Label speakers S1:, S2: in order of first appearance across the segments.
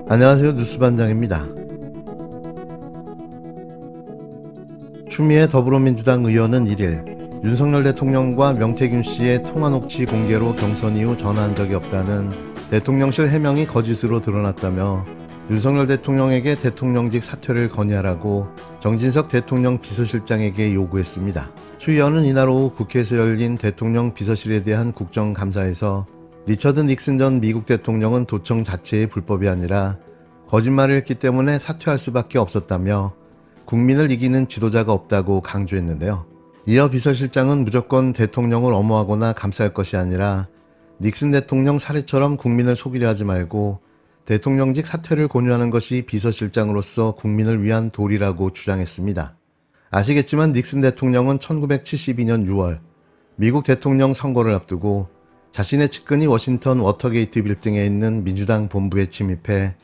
S1: 안녕하세요. 뉴스반장입니다. 추미애 더불어민주당 의원은 1일 윤석열 대통령과 명태균 씨의 통화 녹취 공개로 경선 이후 전화한 적이 없다는 대통령실 해명이 거짓으로 드러났다며 윤석열 대통령에게 대통령직 사퇴를 건의하라고 정진석 대통령 비서실장에게 요구했습니다. 추 의원은 이날 오후 국회에서 열린 대통령 비서실에 대한 국정감사에서 리처드 닉슨 전 미국 대통령은 도청 자체의 불법이 아니라 거짓말을 했기 때문에 사퇴할 수밖에 없었다며 국민을 이기는 지도자가 없다고 강조했는데요. 이어 비서실장은 무조건 대통령을 엄호하거나 감쌀 것이 아니라 닉슨 대통령 사례처럼 국민을 속이려 하지 말고 대통령직 사퇴를 권유하는 것이 비서실장으로서 국민을 위한 도리라고 주장했습니다. 아시겠지만 닉슨 대통령은 1972년 6월 미국 대통령 선거를 앞두고 자신의 측근이 워싱턴 워터게이트 빌딩에 있는 민주당 본부에 침입해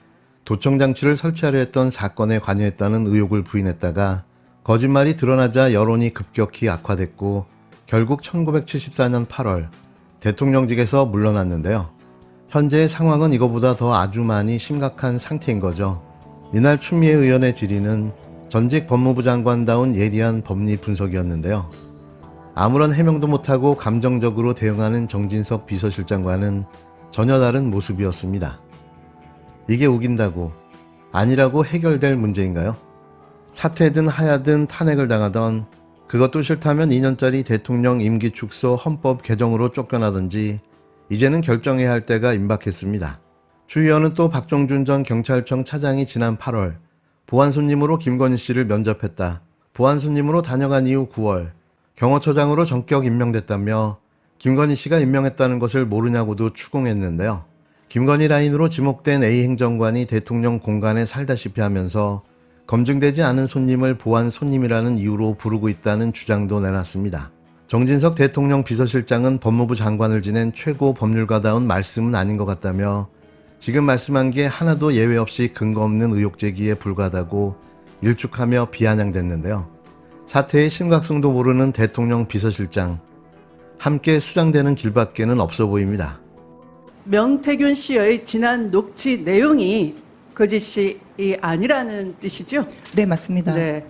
S1: 도청장치를 설치하려 했던 사건에 관여했다는 의혹을 부인했다가 거짓말이 드러나자 여론이 급격히 악화됐고 결국 1974년 8월 대통령직에서 물러났는데요. 현재의 상황은 이거보다 더 아주 많이 심각한 상태인 거죠. 이날 추미애 의원의 질의는 전직 법무부 장관다운 예리한 법리 분석이었는데요. 아무런 해명도 못하고 감정적으로 대응하는 정진석 비서실장과는 전혀 다른 모습이었습니다. 이게 우긴다고, 아니라고 해결될 문제인가요? 사퇴든 하야든 탄핵을 당하던, 그것도 싫다면 2년짜리 대통령 임기 축소 헌법 개정으로 쫓겨나든지 이제는 결정해야 할 때가 임박했습니다. 추 의원은 또 박종준 전 경찰청 차장이 지난 8월 보안 손님으로 김건희 씨를 면접했다. 보안 손님으로 다녀간 이후 9월 경호처장으로 전격 임명됐다며 김건희 씨가 임명했다는 것을 모르냐고도 추궁했는데요. 김건희 라인으로 지목된 A 행정관이 대통령 공간에 살다시피 하면서 검증되지 않은 손님을 보안 손님이라는 이유로 부르고 있다는 주장도 내놨습니다. 정진석 대통령 비서실장은 법무부 장관을 지낸 최고 법률가다운 말씀은 아닌 것 같다며 지금 말씀한 게 하나도 예외 없이 근거 없는 의혹 제기에 불과하다고 일축하며 비아냥댔는데요. 사태의 심각성도 모르는 대통령 비서실장, 함께 수장되는 길밖에는 없어 보입니다.
S2: 명태균 씨의 지난 녹취 내용이 거짓이 아니라는 뜻이죠?
S3: 네, 맞습니다.
S2: 네.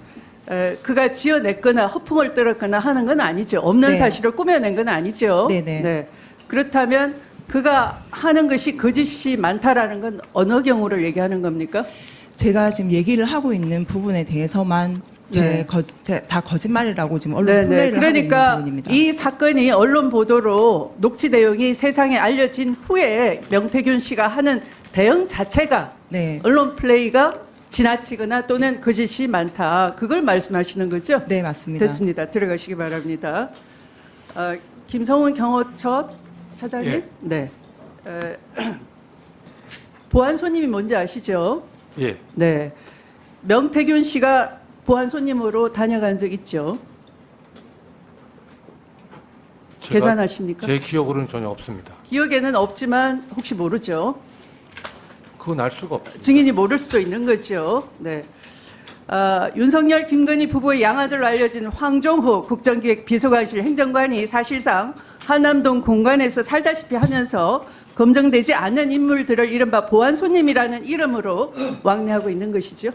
S2: 그가 지어냈거나 허풍을 떨었거나 하는 건 아니죠. 없는
S3: 네.
S2: 사실을 꾸며낸 건 아니죠.
S3: 네네.
S2: 네. 그렇다면 그가 하는 것이 거짓이 많다라는 건 어느 경우를 얘기하는 겁니까?
S3: 제가 지금 얘기를 하고 있는 부분에 대해서만
S2: 네.
S3: 다 거짓말이라고 지금 언론
S2: 네네.
S3: 플레이를 하고 있는
S2: 그러니까
S3: 부분입니다.
S2: 이 사건이 언론 보도로 녹취 내용이 세상에 알려진 후에 명태균 씨가 하는 대응 자체가
S3: 네,
S2: 언론 플레이가 지나치거나 또는 거짓이 많다. 그걸 말씀하시는 거죠?
S3: 네, 맞습니다.
S2: 됐습니다. 들어가시기 바랍니다. 김성훈 경호처 차장님?
S4: 예.
S2: 네. 보안 손님이 뭔지 아시죠?
S4: 예,
S2: 네. 명태균 씨가 보안 손님으로 다녀간 적 있죠?
S4: 제가
S2: 계산하십니까?
S4: 제 기억으로는 전혀 없습니다.
S2: 기억에는 없지만 혹시 모르죠?
S4: 그건 알 수가 없습니다.
S2: 증인이 모를 수도 있는 거죠. 네. 윤석열, 김건희 부부의 양아들로 알려진 황종호 국정기획 비서관실 행정관이 사실상 한남동 공간에서 살다시피 하면서 검증되지 않은 인물들을 이른바 보안 손님이라는 이름으로 왕래하고 있는 것이죠.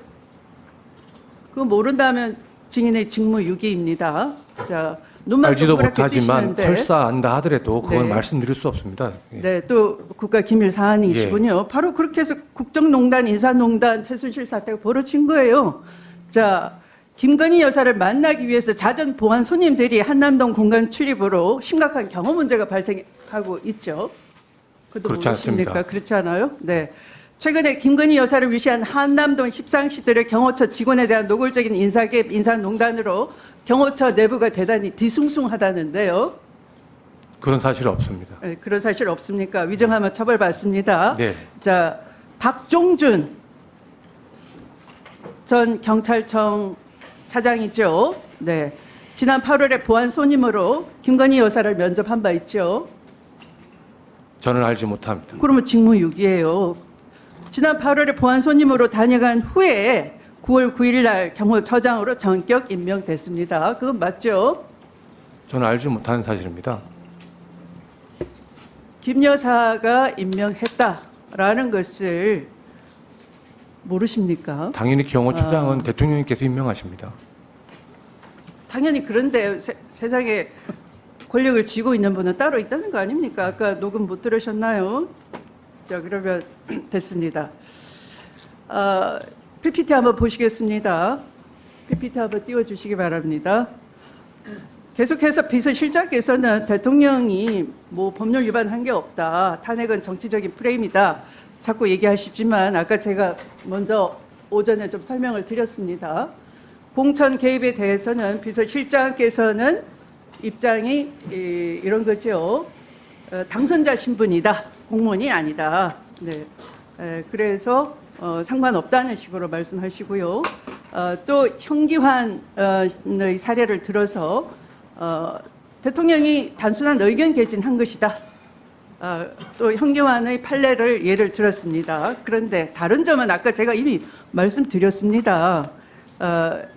S2: 그거 모른다면 증인의 직무유기입니다. 자, 눈만
S4: 알지도
S2: 동그랗게
S4: 못하지만
S2: 뜨시는데.
S4: 설사 안다 하더라도 그건
S2: 네.
S4: 말씀드릴 수 없습니다. 예.
S2: 네, 또 국가기밀 사안이시군요. 바로 그렇게 해서 국정농단, 인사농단, 최순실 사태가 벌어진 거예요. 자, 김건희 여사를 만나기 위해서 잦은 보안 손님들이 한남동 공간 출입으로 심각한 경호 문제가 발생하고 있죠. 그것도
S4: 그렇지
S2: 모르십니까?
S4: 않습니다.
S2: 그렇지 않아요? 네. 최근에 김건희 여사를 위시한 한남동 십상시들의 경호처 직원에 대한 노골적인 인사개입, 인사농단으로 경호처 내부가 대단히 뒤숭숭하다는데요.
S4: 그런 사실은 없습니다.
S2: 네, 그런 사실 없습니까? 위정하면 처벌받습니다.
S4: 네.
S2: 자, 박종준 전 경찰청 차장이죠. 네. 지난 8월에 보안 손님으로 김건희 여사를 면접한 바 있죠.
S4: 저는 알지 못합니다.
S2: 그러면 직무유기예요. 지난 8월에 보안 손님으로 다녀간 후에 9월 9일 날 경호처장으로 전격 임명됐습니다. 그건 맞죠?
S4: 저는 알지 못하는 사실입니다.
S2: 김 여사가 임명했다라는 것을 모르십니까?
S4: 당연히 경호처장은 대통령님께서 임명하십니다.
S2: 당연히 그런데 세상에 권력을 쥐고 있는 분은 따로 있다는 거 아닙니까? 아까 녹음 못 들으셨나요? 자, 그러면 됐습니다. PPT 한번 보시겠습니다. PPT 한번 띄워주시기 바랍니다. 계속해서 비서실장께서는 대통령이 뭐 법률 위반한 게 없다. 탄핵은 정치적인 프레임이다. 자꾸 얘기하시지만 아까 제가 먼저 오전에 좀 설명을 드렸습니다. 공천 개입에 대해서는 비서실장께서는 입장이 이런 거죠. 당선자 신분이다. 공무원이 아니다. 네. 그래서 상관없다는 식으로 말씀하시고요. 또 형기환의 사례를 들어서 대통령이 단순한 의견 개진한 것이다. 또 형기환의 판례를 예를 들었습니다. 그런데 다른 점은 아까 제가 이미 말씀드렸습니다.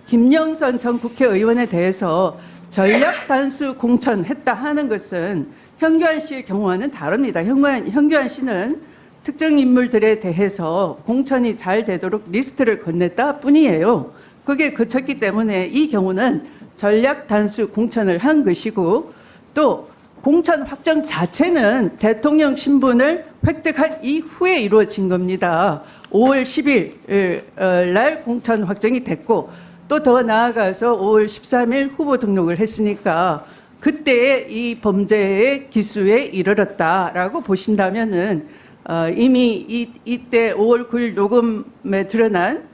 S2: 김영선 전 국회의원에 대해서 전략 단수 공천했다 하는 것은 형규환 씨의 경우와는 다릅니다. 형규환 씨는 특정 인물들에 대해서 공천이 잘 되도록 리스트를 건넸다 뿐이에요. 그게 그쳤기 때문에 이 경우는 전략 단수 공천을 한 것이고 또 공천 확정 자체는 대통령 신분을 획득한 이후에 이루어진 겁니다. 5월 10일 날 공천 확정이 됐고 또 더 나아가서 5월 13일 후보 등록을 했으니까 그때에 이 범죄의 기수에 이르렀다라고 보신다면은 이미 이때 5월 9일 녹음에 드러난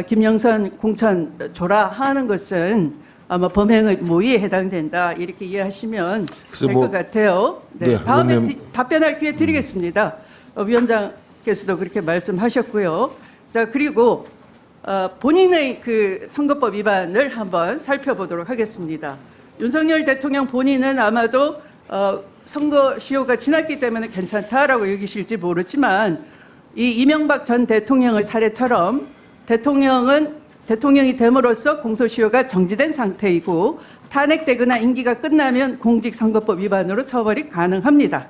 S2: 김영선 공천 조라 하는 것은 아마 범행의 모의에 해당된다 이렇게 이해하시면 될 것 같아요. 네, 다음에
S5: 의원님.
S2: 답변할 기회 드리겠습니다. 위원장께서도 그렇게 말씀하셨고요. 자 그리고 본인의 그 선거법 위반을 한번 살펴보도록 하겠습니다. 윤석열 대통령 본인은 아마도 선거 시효가 지났기 때문에 괜찮다라고 여기실지 모르지만 이 이명박 전 대통령의 사례처럼 대통령이 됨으로써 공소시효가 정지된 상태이고 탄핵되거나 임기가 끝나면 공직선거법 위반으로 처벌이 가능합니다.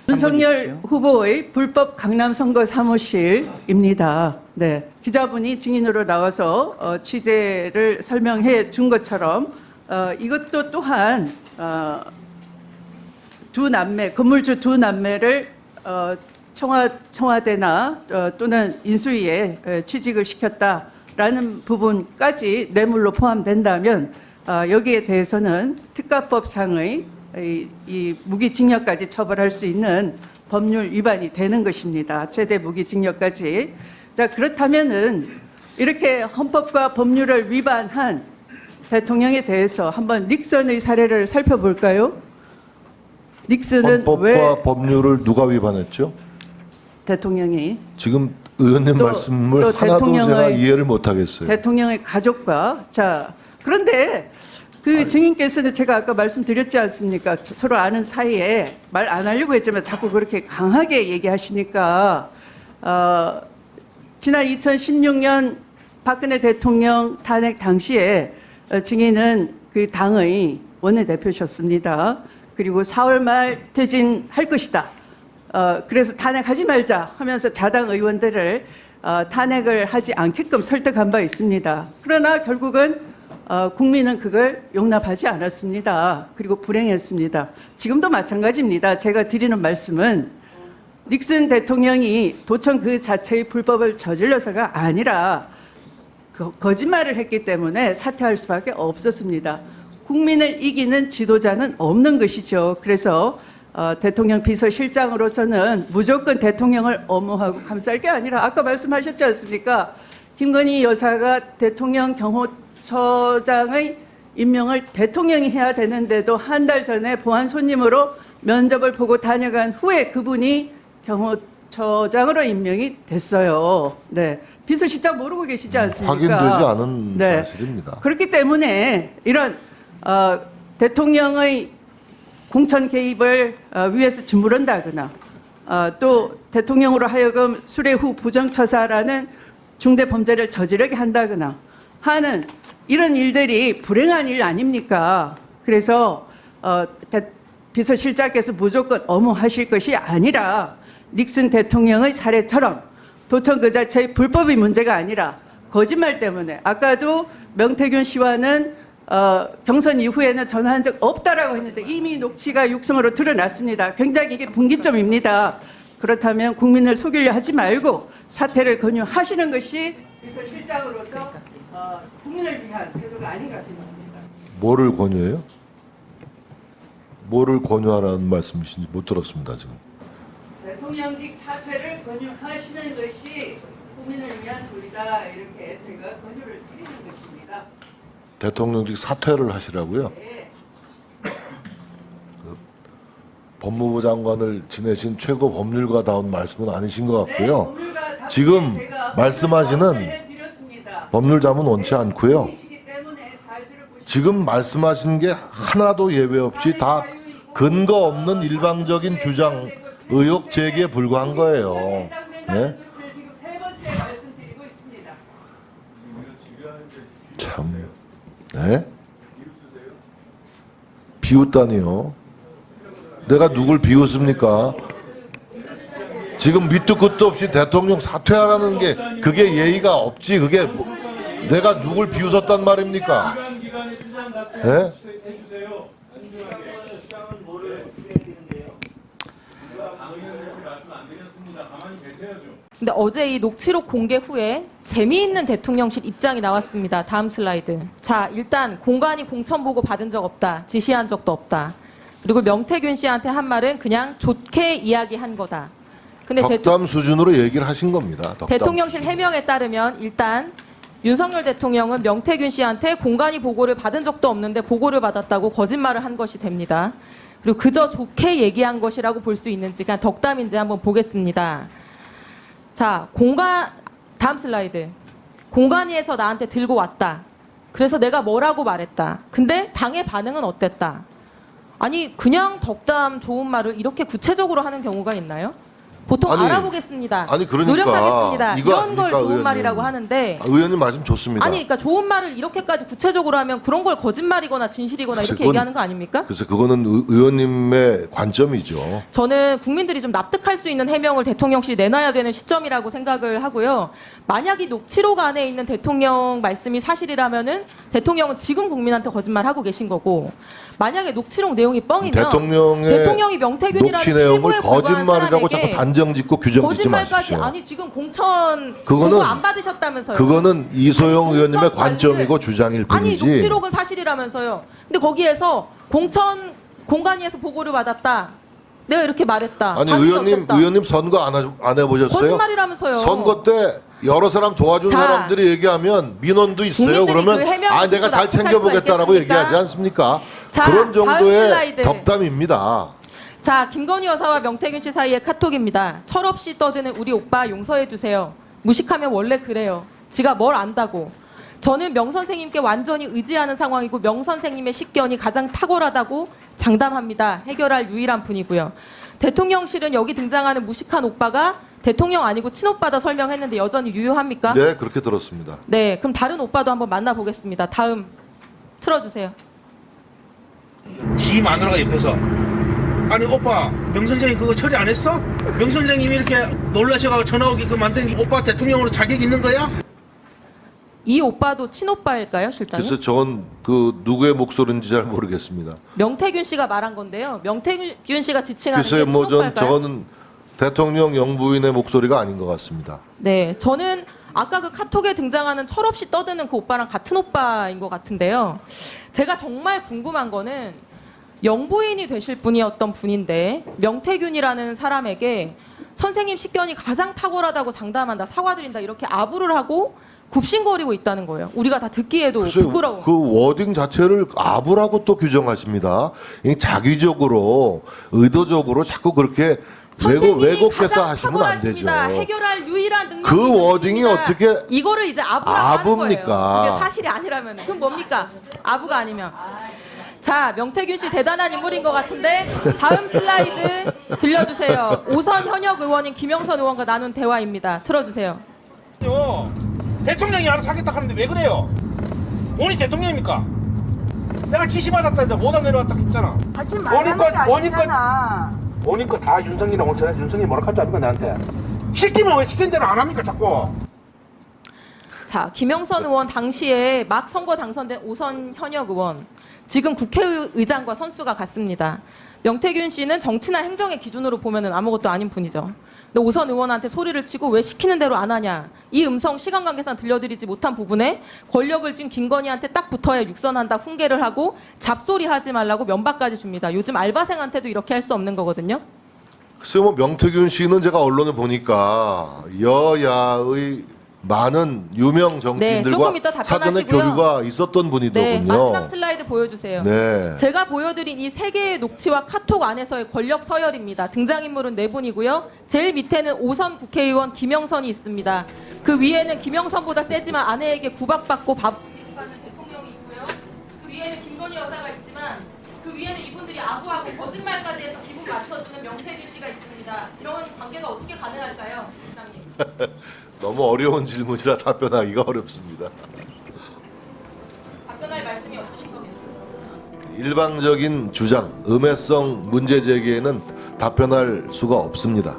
S2: 윤석열 후보의 불법 강남 선거 사무실입니다. 네, 기자분이 증인으로 나와서 취재를 설명해 준 것처럼 이것도 또한 건물주 두 남매를 청와대나 또는 인수위에 취직을 시켰다라는 부분까지 뇌물로 포함된다면 여기에 대해서는 특가법상의 이 무기징역까지 처벌할 수 있는 법률 위반이 되는 것입니다. 최대 무기징역까지. 자 그렇다면은 이렇게 헌법과 법률을 위반한 대통령에 대해서 한번 닉슨의 사례를 살펴볼까요? 닉슨은
S5: 헌법과
S2: 왜
S5: 법률을 누가 위반했죠?
S2: 대통령이
S5: 지금 의원님
S2: 또
S5: 말씀을 하나도
S2: 대통령의-
S5: 제가 이해를 못하겠어요.
S2: 대통령의 가족과 자 그런데 그 증인께서는 제가 아까 말씀드렸지 않습니까? 서로 아는 사이에 말 안 하려고 했지만 자꾸 그렇게 강하게 얘기하시니까 지난 2016년 박근혜 대통령 탄핵 당시에 증인은 그 당의 원내대표셨습니다. 그리고 4월 말 퇴진할 것이다. 그래서 탄핵하지 말자 하면서 자당 의원들을 탄핵을 하지 않게끔 설득한 바 있습니다. 그러나 결국은 국민은 그걸 용납하지 않았습니다. 그리고 불행했습니다. 지금도 마찬가지입니다. 제가 드리는 말씀은 닉슨 대통령이 도청 그 자체의 불법을 저질러서가 아니라 거짓말을 했기 때문에 사퇴할 수밖에 없었습니다. 국민을 이기는 지도자는 없는 것이죠. 그래서 대통령 비서실장으로서는 무조건 대통령을 엄호하고 감쌀 게 아니라 아까 말씀하셨지 않습니까? 김건희 여사가 대통령 경호처장의 임명을 대통령이 해야 되는데도 한 달 전에 보안 손님으로 면접을 보고 다녀간 후에 그분이 경호처장으로 임명이 됐어요. 네, 비서실장 모르고 계시지 않습니까?
S5: 확인되지 않은
S2: 네.
S5: 사실입니다.
S2: 그렇기 때문에 이런 대통령의 공천 개입을 위에서 주무른다거나 또 대통령으로 하여금 수뢰 후 부정처사라는 중대 범죄를 저지르게 한다거나 하는 이런 일들이 불행한 일 아닙니까? 그래서 비서실장께서 무조건 엄호하실 것이 아니라 닉슨 대통령의 사례처럼 도청 그 자체의 불법이 문제가 아니라 거짓말 때문에 아까도 명태균 씨와는 경선 이후에는 전화한 적 없다라고 했는데 이미 녹취가 육성으로 드러났습니다. 굉장히 이게 분기점입니다. 그렇다면 국민을 속이려 하지 말고 사퇴를 권유하시는 것이 비서실장으로서 국민을 위한 태도가 아닌가 생각합니다.
S5: 뭐를 권유해요? 뭐를 권유하라는 말씀이신지 못 들었습니다 지금.
S2: 대통령직 사퇴를 권유하시는 것이 국민을 위한 도리다 이렇게 저희가 권유를 드리는 것입니다.
S5: 대통령직 사퇴를 하시라고요?
S2: 네.
S5: 법무부 장관을 지내신 최고 법률가다운 말씀은 아니신 것
S2: 네,
S5: 같고요.
S2: 법률가 답변에
S5: 지금
S2: 제가
S5: 말씀하시는
S2: 해드렸습니다.
S5: 법률자문 원치 않고요.
S2: 분이시기 때문에 잘 들어보시고
S5: 지금 말씀하신 게 하나도 예외 없이 다 근거 없는 일방적인 주장, 의혹 제기에 불과한 거예요. 네?
S2: 것을 지금 세 번째 말씀드리고 있습니다.
S5: 참, 네? 비웃다니요. 내가 누굴 비웃습니까? 지금 밑도 끝도 없이 대통령 사퇴하라는 게 그게 예의가 없지. 그게 내가 누굴 비웃었단 말입니까? 네?
S6: 근데 어제 이 녹취록 공개 후에 재미있는 대통령실 입장이 나왔습니다. 다음 슬라이드. 자, 일단 공관이 공천 보고 받은 적 없다. 지시한 적도 없다. 그리고 명태균 씨한테 한 말은 그냥 좋게 이야기한 거다. 근데
S5: 덕담 수준으로 얘기를 하신 겁니다. 덕담.
S6: 대통령실 해명에 따르면 일단 윤석열 대통령은 명태균 씨한테 공관위 보고를 받은 적도 없는데 보고를 받았다고 거짓말을 한 것이 됩니다. 그리고 그저 좋게 얘기한 것이라고 볼 수 있는지 그냥 덕담인지 한번 보겠습니다. 자, 다음 슬라이드. 공관위에서 나한테 들고 왔다. 그래서 내가 뭐라고 말했다. 근데 당의 반응은 어땠다. 아니 그냥 덕담 좋은 말을 이렇게 구체적으로 하는 경우가 있나요? 보통
S5: 아니,
S6: 알아보겠습니다.
S5: 아니, 그러니까
S6: 노력하겠습니다.
S5: 이거
S6: 이런 걸
S5: 아닙니까,
S6: 좋은
S5: 의원님.
S6: 말이라고 하는데
S5: 의원님 말씀 좋습니다.
S6: 아니 그러니까 좋은 말을 이렇게까지 구체적으로 하면 그런 걸 거짓말이거나 진실이거나 이렇게
S5: 그건-
S6: 얘기하는 거 아닙니까?
S5: 그래서 그거는 의원님의 관점이죠.
S6: 저는 국민들이 좀 납득할 수 있는 해명을 대통령실이 내놔야 되는 시점이라고 생각을 하고요. 만약 이 녹취록 안에 있는 대통령 말씀이 사실이라면은 대통령은 지금 국민한테 거짓말하고 계신 거고 만약에 녹취록 내용이 뻥이면 대통령이 명태균이라는
S5: 녹취 내용을
S6: 피고에 불과한
S5: 거짓말이라고
S6: 사람에게
S5: 자꾸 단정 짓고 규정 짓지
S6: 거짓말까지
S5: 마십시오.
S6: 아니 지금 공천
S5: 그거는-
S6: 보고 안 받으셨다면서요.
S5: 그거는 이소영
S6: 아니,
S5: 의원님의
S6: 공천
S5: 관점이고 주장일
S6: 아니
S5: 뿐이지.
S6: 녹취록은 사실이라면서요. 근데 거기에서 공관위에서 보고를 받았다. 내가 이렇게 말했다.
S5: 아니
S6: 반응이
S5: 의원님
S6: 어땠다?
S5: 의원님 선거 안 해보셨어요?
S6: 거짓말이라면서요.
S5: 선거 때 여러 사람 도와준
S6: 자,
S5: 사람들이 얘기하면 민원도 있어요.
S6: 국민들이
S5: 그러면
S6: 그 해명을
S5: 내가
S6: 듣고
S5: 잘
S6: 납득할
S5: 챙겨보겠다라고
S6: 수가 있겠습니까?
S5: 얘기하지 않습니까?
S6: 자,
S5: 그런
S6: 다음
S5: 정도의
S6: 슬라이드.
S5: 덕담입니다.
S6: 자, 김건희 여사와 명태균 씨 사이의 카톡입니다. 철없이 떠드는 우리 오빠 용서해 주세요. 무식하면 원래 그래요. 지가 뭘 안다고. 저는 명 선생님께 완전히 의지하는 상황이고 명 선생님의 식견이 가장 탁월하다고 장담합니다. 해결할 유일한 분이고요. 대통령실은 여기 등장하는 무식한 오빠가 대통령 아니고 친오빠다 설명했는데 여전히 유효합니까?
S5: 네, 그렇게 들었습니다.
S6: 네, 그럼 다른 오빠도 한번 만나보겠습니다. 다음 틀어주세요.
S7: 지 마누라가 옆에서 아니 오빠 명 선생님 그거 처리 안 했어? 명 선생님이 이렇게 놀라셔가지고 전화 오게끔 만든 게 오빠 대통령으로 자격 있는 거야?
S6: 이 오빠도 친오빠일까요, 실장님?
S5: 그래서 저는 그 누구의 목소리인지 잘 모르겠습니다.
S6: 명태균 씨가 말한 건데요. 명태균 씨가 지칭하는 게
S5: 글쎄요, 전
S6: 친오빠일까요?
S5: 저거는 대통령 영부인의 목소리가 아닌 것 같습니다.
S6: 네, 저는 아까 그 카톡에 등장하는 철없이 떠드는 그 오빠랑 같은 오빠인 것 같은데요. 제가 정말 궁금한 거는 영부인이 되실 분이었던 분인데 명태균이라는 사람에게 선생님 식견이 가장 탁월하다고 장담한다, 사과드린다 이렇게 아부를 하고 굽신거리고 있다는 거예요. 우리가 다 듣기에도
S5: 글쎄요,
S6: 부끄러워.
S5: 그 워딩 자체를 아부라고 또 규정하십니다. 이 자기적으로 의도적으로 자꾸 그렇게 왜곡해서 하시면 안 되죠.
S6: 해결할 유일한 능력이
S5: 그 워딩이
S6: 있습니다.
S5: 어떻게
S6: 이거를 이제 아부라고
S5: 아부입니까?
S6: 하는 거예요. 이게 사실이 아니라면 그럼 뭡니까? 아부가 아니면. 자, 명태균 씨 대단한 인물인 것 같은데 다음 슬라이드 들려주세요. 오선 현역 의원인 김영선 의원과 나눈 대화입니다. 틀어주세요.
S7: 대통령이 알아서 하겠다 하는데 왜 그래요? 오늘 대통령입니까? 내가 지시받았다 이제 못안 내려왔다 했잖아.
S8: 하지 말라는 게 아니잖아.
S7: 본인 거 다 윤석열이랑 온천해서 윤석열이 뭐라 할줄 압니까 나한테? 시키면 왜 시킨 대로 안 합니까 자꾸?
S6: 자, 김영선 의원 당시에 막 선거 당선된 오선 현역 의원, 지금 국회의장과 선수가 같습니다. 명태균 씨는 정치나 행정의 기준으로 보면은 아무것도 아닌 분이죠. 근데 오선 의원한테 소리를 치고 왜 시키는 대로 안 하냐. 이 음성 시간 관계상 들려드리지 못한 부분에 권력을 쥔 김건희한테 딱 붙어야 육선한다 훈계를 하고 잡소리 하지 말라고 면박까지 줍니다. 요즘 알바생한테도 이렇게 할 수 없는 거거든요.
S5: 글쎄요, 뭐 명태균 씨는 제가 언론을 보니까 여야의 많은 유명 정치인들과
S6: 조금 이따
S5: 사전에
S6: 답변하시고요.
S5: 교류가 있었던 분이더군요.
S6: 네, 마지막 슬라이드 보여주세요.
S5: 네.
S6: 제가 보여드린 이 세 개의 녹취와 카톡 안에서의 권력 서열입니다. 등장인물은 네 분이고요. 제일 밑에는 오선 국회의원 김영선이 있습니다. 그 위에는 김영선보다 세지만 아내에게 구박받고 지급하는 대통령이 있고요. 그 위에는 김건희 여사가 있지만 그 위에는 이분들이 아부하고 거짓말까지 해서 기분 맞춰주는 명태균 씨가 있습니다. 이런 관계가 어떻게 가능할까요, 부장님?
S5: 너무 어려운 질문이라 답변하기가 어렵습니다.
S6: 답변할 말씀이 없으신 거겠죠?
S5: 일방적인 주장, 음해성 문제 제기에는 답변할 수가 없습니다.